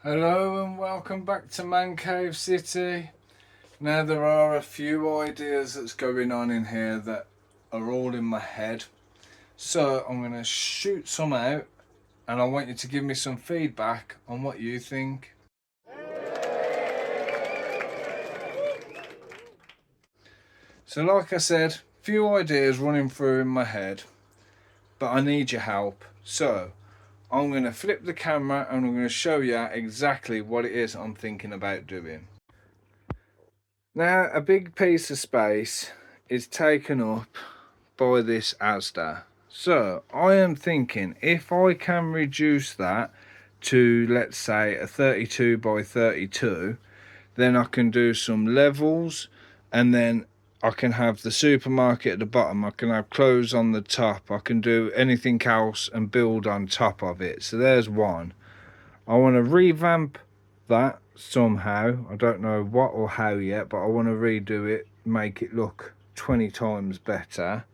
Hello and welcome back to Mancave City. Now there are a few ideas that's going on in here that are all in my head. So I'm going to shoot some out and I want you to give me some feedback on what you think. So like I said, few ideas running through in my head, but I need your help. So I'm going to flip the camera and I'm going to show you exactly what it is I'm thinking about doing. Now, a big piece of space is taken up by this Asda. So, I am thinking if I can reduce that to, let's say, a 32 by 32, then I can do some levels and then I can have the supermarket at the bottom, I can have clothes on the top, I can do anything else and build on top of it. So there's one. I want to revamp that somehow. I don't know what or how yet, but I want to redo it, make it look 20 times better.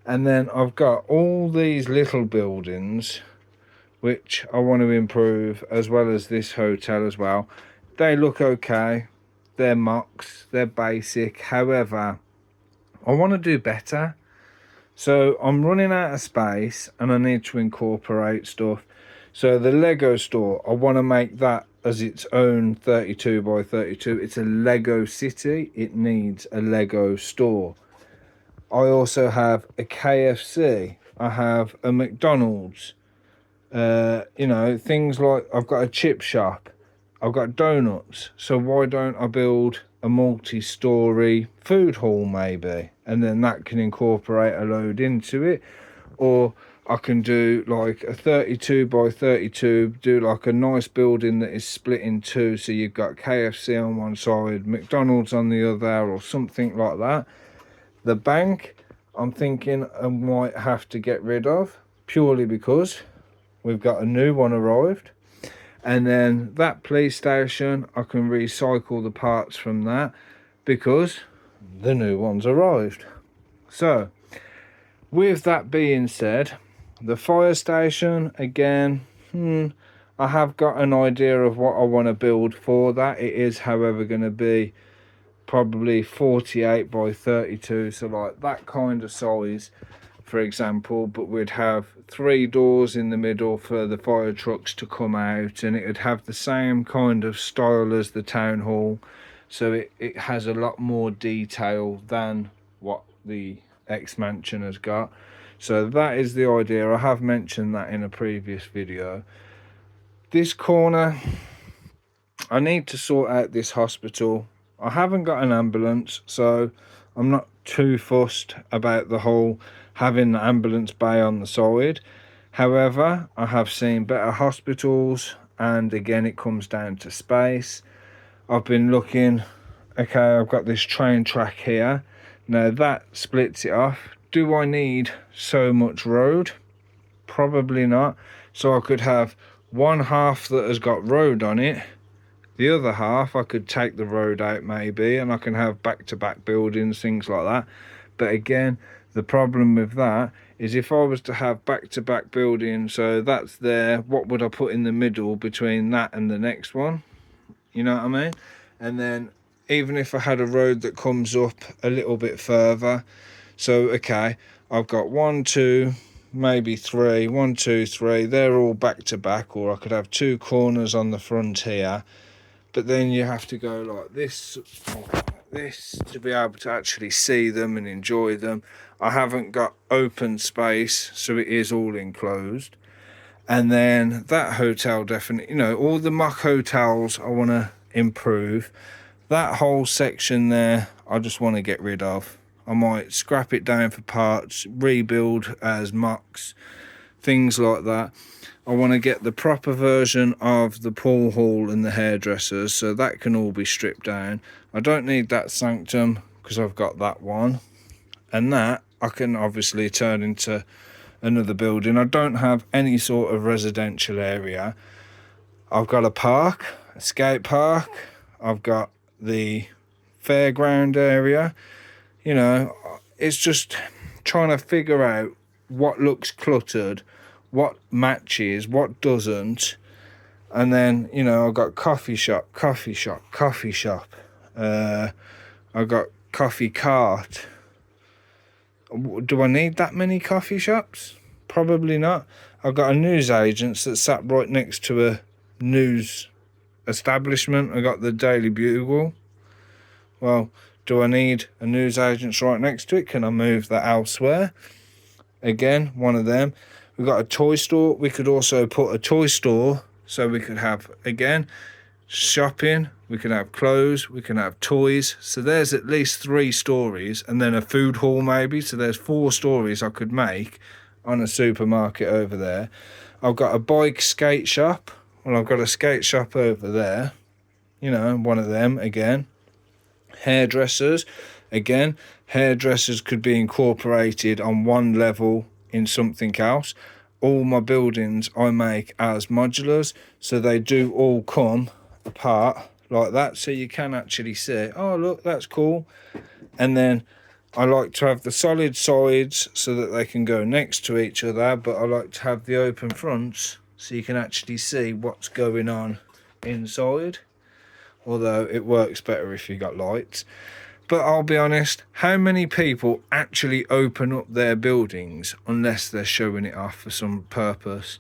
And then I've got all these little buildings which I want to improve, as well as this hotel as well. They look okay, they're mocks, they're basic, however I want to do better. So I'm running out of space and I need to incorporate stuff. So the Lego store, I want to make that as its own 32 by 32. It's a Lego city. It needs a Lego store. I also have a KFC. I have a McDonald's. You know, things like I've got a chip shop. I've got donuts. So why don't I build a multi-story food hall maybe? And then that can incorporate a load into it. Or I can do like a 32 by 32, do like a nice building that is split in two, so you've got KFC on one side, McDonald's on the other, or something like that. The bank, I'm thinking I might have to get rid of, purely because we've got a new one arrived. And then that police station, I can recycle the parts from that because the new one's arrived. So with that being said, the fire station, again, I have got an idea of what I want to build for that. It is, however, going to be probably 48 by 32, so like that kind of size, for example, but we'd have 3 doors in the middle for the fire trucks to come out, and it would have the same kind of style as the town hall, so it has a lot more detail than what the X mansion has got. So that is the idea. I have mentioned that in a previous video. This corner, I need to sort out this hospital. I haven't got an ambulance, so I'm not too fussed about the whole having the ambulance bay on the side. However, I have seen better hospitals, and again it comes down to space. I've been looking, okay, I've got this train track here. Now that splits it off. Do I need so much road? Probably not. So I could have one half that has got road on it. The other half I could take the road out maybe, and I can have back-to-back buildings, things like that. But again, the problem with that is if I was to have back-to-back buildings, so that's there, what would I put in the middle between that and the next one? You know what I mean? And then even if I had a road that comes up a little bit further, so okay, I've got 1, 2, maybe 3, 1, 2, 3, they're all back to back, or I could have 2 corners on the front here, but then you have to go like this to be able to actually see them and enjoy them. I haven't got open space, so it is all enclosed. And then that hotel, definitely, you know, all the mock hotels I want to improve. That whole section there, I just want to get rid of. I might scrap it down for parts, rebuild as mocks, things like that. I want to get the proper version of the pool hall and the hairdressers, so that can all be stripped down. I don't need that sanctum because I've got that one. And that I can obviously turn into another building. I don't have any sort of residential area. I've got a park, a skate park. I've got the fairground area. You know, it's just trying to figure out what looks cluttered, what matches, what doesn't. And then, you know, I've got coffee shop, coffee shop, coffee shop. I've got coffee cart. Do I need that many coffee shops? Probably not. I've got a news agent that sat right next to a news establishment. I got the Daily Bugle. Well, do I need a news agent right next to it? Can I move that elsewhere? Again, one of them. We've got a toy store. We could also put a toy store, so we could have, again, shopping, we can have clothes, we can have toys. So there's at least 3 stories, and then a food hall maybe. So there's 4 stories I could make on a supermarket over there. I've got a bike skate shop. Well, I've got a skate shop over there. You know, one of them again. Hairdressers. Again, hairdressers could be incorporated on one level in something else. All my buildings I make as modulars, so they do all come apart like that, so you can actually see, oh look, that's cool. And then I like to have the solid sides so that they can go next to each other, but I like to have the open fronts so you can actually see what's going on inside, although it works better if you got lights. But I'll be honest, how many people actually open up their buildings unless they're showing it off for some purpose?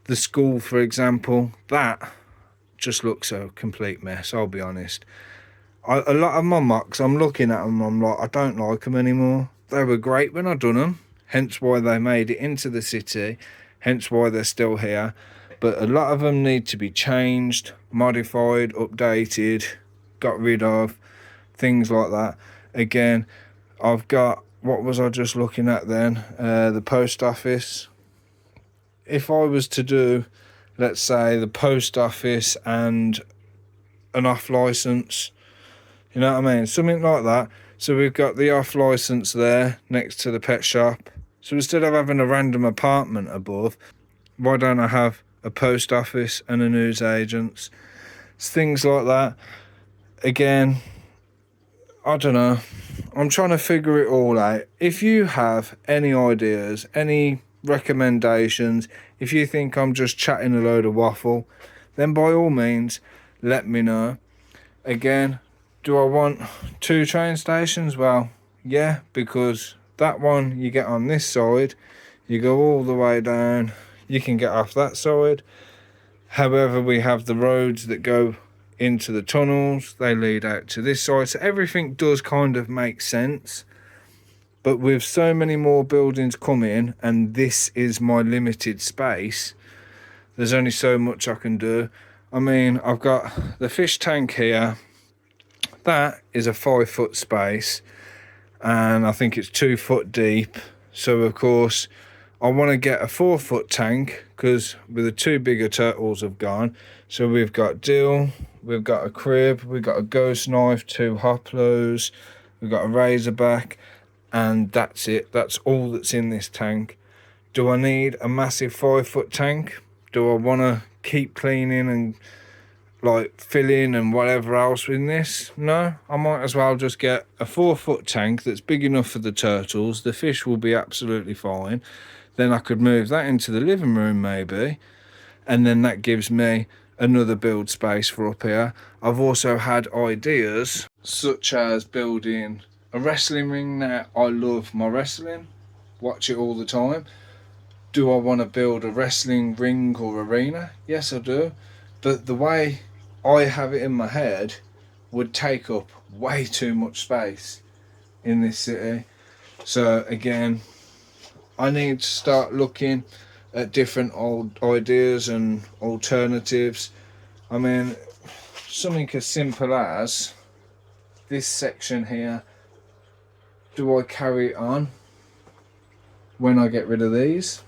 The school, for example, that just looks a complete mess, I'll be honest. A lot of my mocks, I'm looking at them, I'm like, I don't like them anymore. They were great when I done them, hence why they made it into the city, hence why they're still here. But a lot of them need to be changed, modified, updated, got rid of, things like that. Again, I've got, what was I just looking at then? The post office. If I was to do, let's say, the post office and an off license, you know what I mean? Something like that. So we've got the off license there next to the pet shop. So instead of having a random apartment above, why don't I have a post office and a news agents? It's things like that. Again, I don't know. I'm trying to figure it all out. If you have any ideas, any recommendations, if you think I'm just chatting a load of waffle, then by all means, let me know. Again, do I want 2 train stations? Well, yeah, because that one you get on this side, you go all the way down, you can get off that side. However, we have the roads that go into the tunnels, they lead out to this side, so everything does kind of make sense. But with so many more buildings coming, and this is my limited space, there's only so much I can do. I mean, I've got the fish tank here. That is a 5-foot space, and I think it's 2 foot deep. So of course I want to get a 4-foot tank, because with the 2 bigger turtles have gone. So we've got dill, we've got a crib, we've got a ghost knife, 2 hoplos, we've got a razorback, and that's it. That's all that's in this tank. Do I need a massive 5-foot tank? Do I want to keep cleaning and like filling and whatever else in this? No, I might as well just get a 4-foot tank that's big enough for the turtles. The fish will be absolutely fine. Then I could move that into the living room maybe, and then that gives me another build space for up here. I've also had ideas such as building a wrestling ring. Now, I love my wrestling, watch it all the time. Do I want to build a wrestling ring or arena? Yes, I do. But the way I have it in my head would take up way too much space in this city. So again, I need to start looking at different old ideas and alternatives. I mean, something as simple as this section here. Do I carry it on when I get rid of these?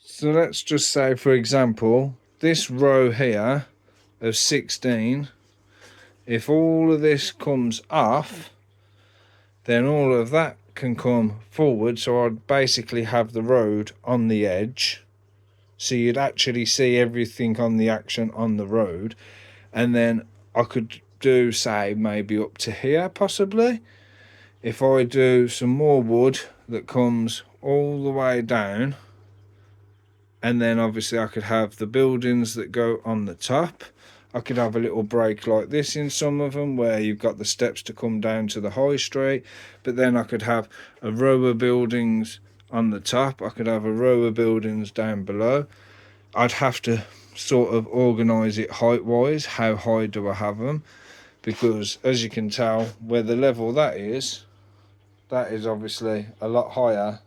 So let's just say, for example, this row here of 16, if all of this comes off, then all of that can come forward. So I'd basically have the road on the edge, so you'd actually see everything on the action on the road. And then I could do, say, maybe up to here possibly. If I do some more wood that comes all the way down, And then obviously I could have the buildings that go on the top. I could have a little break like this in some of them where you've got the steps to come down to the high street. But then I could have a row of buildings on the top. I could have a row of buildings down below. I'd have to sort of organise it height wise. How high do I have them? Because as you can tell, where the level that is obviously a lot higher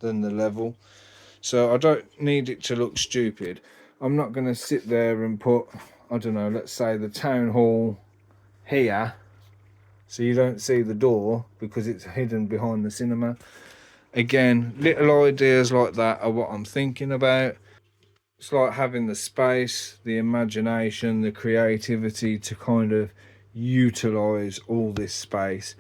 than the level. So I don't need it to look stupid. I'm not going to sit there and put, I don't know, let's say the town hall here, so you don't see the door because it's hidden behind the cinema. Again, little ideas like that are what I'm thinking about. It's like having the space, the imagination, the creativity to kind of utilise all this space.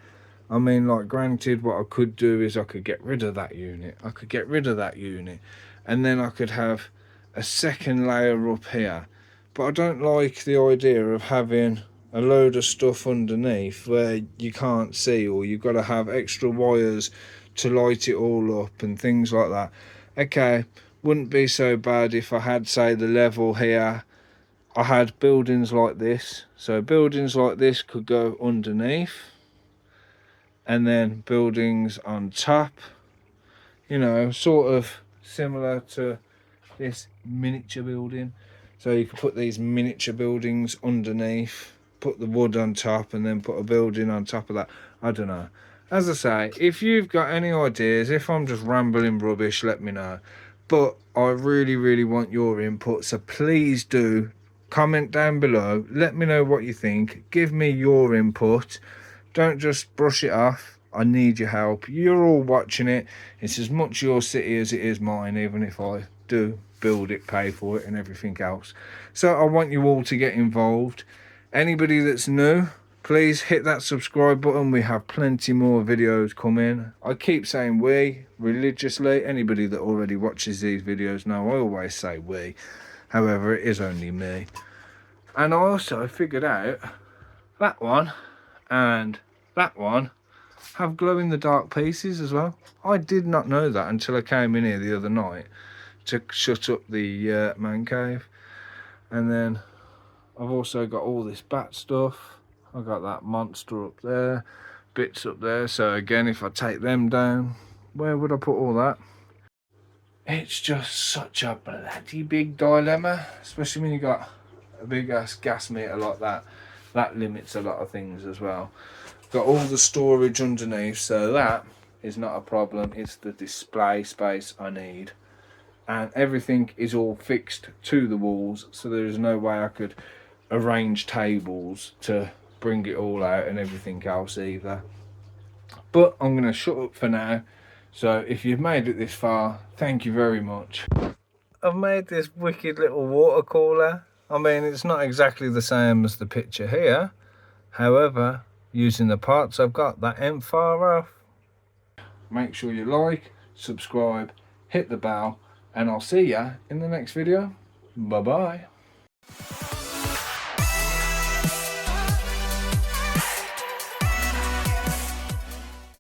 I mean, like, granted, what I could do is I could get rid of that unit. I could get rid of that unit. And then I could have a second layer up here. But I don't like the idea of having a load of stuff underneath where you can't see, or you've got to have extra wires to light it all up and things like that. Okay, wouldn't be so bad if I had, say, the level here. I had buildings like this. So buildings like this could go underneath. And then buildings on top. You know, sort of similar to this miniature building. So you could put these miniature buildings underneath, put the wood on top, and then put a building on top of that. I don't know. As I say, if you've got any ideas, if I'm just rambling rubbish, let me know. But I really, really want your input, so please do comment down below. Let me know what you think. Give me your input. Don't just brush it off. I need your help. You're all watching it. It's as much your city as it is mine, even if I do build it, pay for it and everything else. So I want you all to get involved. Anybody that's new, please hit that subscribe button. We have plenty more videos coming. I keep saying we religiously. Anybody that already watches these videos know I always say we. However, it is only me. And I also figured out that one and that one have glow-in-the-dark pieces as well. I did not know that until I came in here the other night to shut up the man cave. And then I've also got all this bat stuff. I've got that monster up there, bits up there. So again, if I take them down, where would I put all that? It's just such a bloody big dilemma, especially when you got a big ass gas meter like that. That limits a lot of things as well. Got all the storage underneath, so that is not a problem. It's the display space I need. And everything is all fixed to the walls, so there is no way I could arrange tables to bring it all out and everything else either. But I'm going to shut up for now. So if you've made it this far, thank you very much. I've made this wicked little water cooler. I mean, it's not exactly the same as the picture here. However, using the parts I've got, that ain't far off. Make sure you like, subscribe, hit the bell, and I'll see ya in the next video. Bye bye.